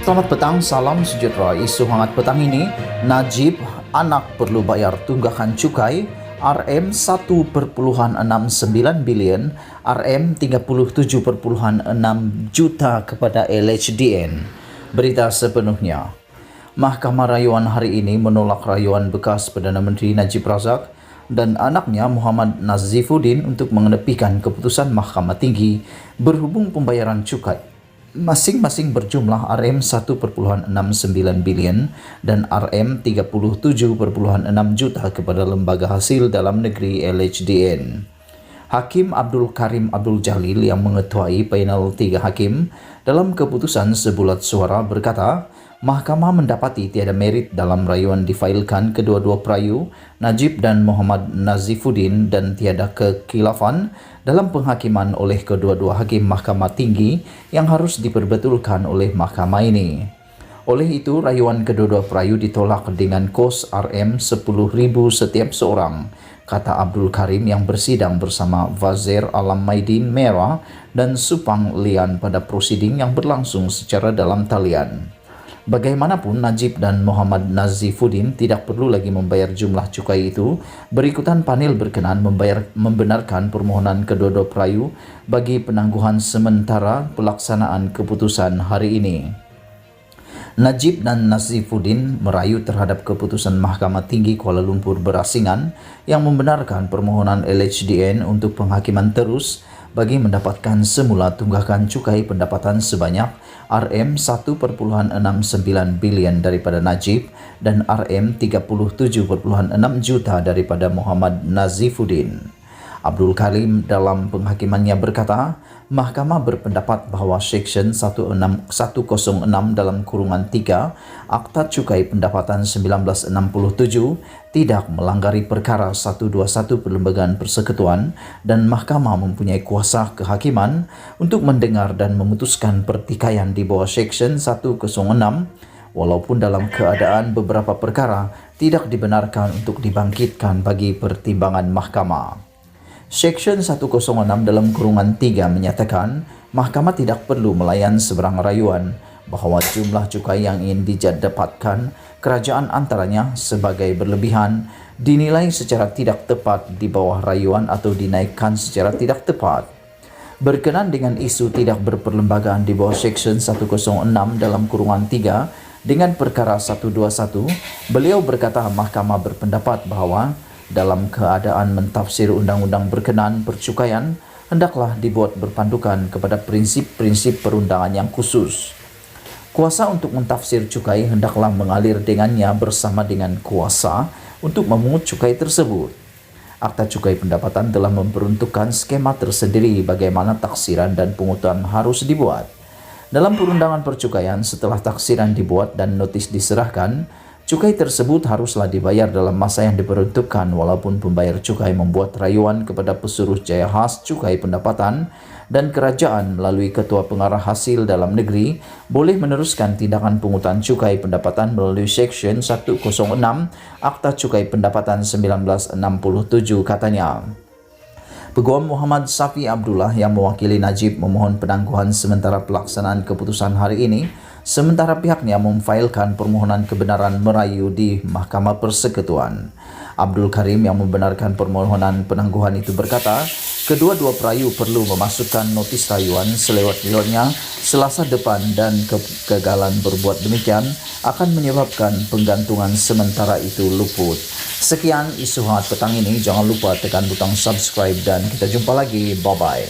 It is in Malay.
Selamat petang, salam sejahtera. Isu hangat petang ini, Najib anak perlu bayar tunggakan cukai RM 1,69 bilion, RM 37,6 juta kepada LHDN. Berita sepenuhnya. Mahkamah Rayuan hari ini menolak rayuan bekas Perdana Menteri Najib Razak dan anaknya Muhammad Nazifuddin untuk mengenepikan keputusan Mahkamah Tinggi berhubung pembayaran cukai. Masing-masing berjumlah RM 1,69 bilion dan RM 37,6 juta kepada Lembaga Hasil Dalam Negeri LHDN. Hakim Abdul Karim Abdul Jalil yang mengetuai panel 3 hakim dalam keputusan sebulat suara berkata, Mahkamah mendapati tiada merit dalam rayuan difailkan kedua-dua perayu, Najib dan Muhammad Nazifuddin, dan tiada kekhilafan dalam penghakiman oleh kedua-dua hakim Mahkamah Tinggi yang harus diperbetulkan oleh mahkamah ini. Oleh itu, rayuan kedua-dua perayu ditolak dengan kos RM 10,000 setiap seorang, kata Abdul Karim yang bersidang bersama Wazir Alam Maidin Merah dan Supang Lian pada prosiding yang berlangsung secara dalam talian. Bagaimanapun, Najib dan Muhammad Nazifuddin tidak perlu lagi membayar jumlah cukai itu. Berikutan panel berkenan membenarkan permohonan kedua-dua perayu bagi penangguhan sementara pelaksanaan keputusan hari ini. Najib dan Nazifuddin merayu terhadap keputusan Mahkamah Tinggi Kuala Lumpur Berasingan yang membenarkan permohonan LHDN untuk penghakiman terus bagi mendapatkan semula tunggakan cukai pendapatan sebanyak RM 1,69 bilion daripada Najib dan RM 37,6 juta daripada Muhammad Nazifuddin. Abdul Karim dalam penghakimannya berkata, Mahkamah berpendapat bahawa Seksyen 106 dalam kurungan 3 Akta Cukai Pendapatan 1967 tidak melanggari perkara 121 Perlembagaan Persekutuan dan Mahkamah mempunyai kuasa kehakiman untuk mendengar dan memutuskan pertikaian di bawah Seksyen 106 walaupun dalam keadaan beberapa perkara tidak dibenarkan untuk dibangkitkan bagi pertimbangan mahkamah. Seksyen 106 dalam kurungan 3 menyatakan Mahkamah tidak perlu melayan seberang rayuan bahawa jumlah cukai yang ingin didapatkan kerajaan antaranya sebagai berlebihan dinilai secara tidak tepat di bawah rayuan atau dinaikkan secara tidak tepat. Berkenaan dengan isu tidak berperlembagaan di bawah Seksyen 106 dalam kurungan 3 dengan perkara 121, beliau berkata Mahkamah berpendapat bahawa dalam keadaan mentafsir undang-undang berkenaan percukaian, hendaklah dibuat berpandukan kepada prinsip-prinsip perundangan yang khusus. Kuasa untuk mentafsir cukai hendaklah mengalir dengannya bersama dengan kuasa untuk memungut cukai tersebut. Akta Cukai Pendapatan telah memperuntukkan skema tersendiri bagaimana taksiran dan pungutan harus dibuat. Dalam perundangan percukaian, setelah taksiran dibuat dan notis diserahkan, cukai tersebut haruslah dibayar dalam masa yang diperuntukkan walaupun pembayar cukai membuat rayuan kepada pesuruh jaya khas cukai pendapatan dan kerajaan melalui Ketua Pengarah Hasil Dalam Negeri boleh meneruskan tindakan pungutan cukai pendapatan melalui Seksyen 106 Akta Cukai Pendapatan 1967 katanya. Peguam Muhammad Safi Abdullah yang mewakili Najib memohon penangguhan sementara pelaksanaan keputusan hari ini, sementara pihaknya memfailkan permohonan kebenaran merayu di Mahkamah Persekutuan. Abdul Karim yang membenarkan permohonan penangguhan itu berkata, kedua-dua perayu perlu memasukkan notis rayuan selewat-lewatnya Selasa depan dan kegagalan berbuat demikian akan menyebabkan penggantungan sementara itu luput. Sekian isu hangat petang ini, jangan lupa tekan butang subscribe dan kita jumpa lagi. Bye-bye.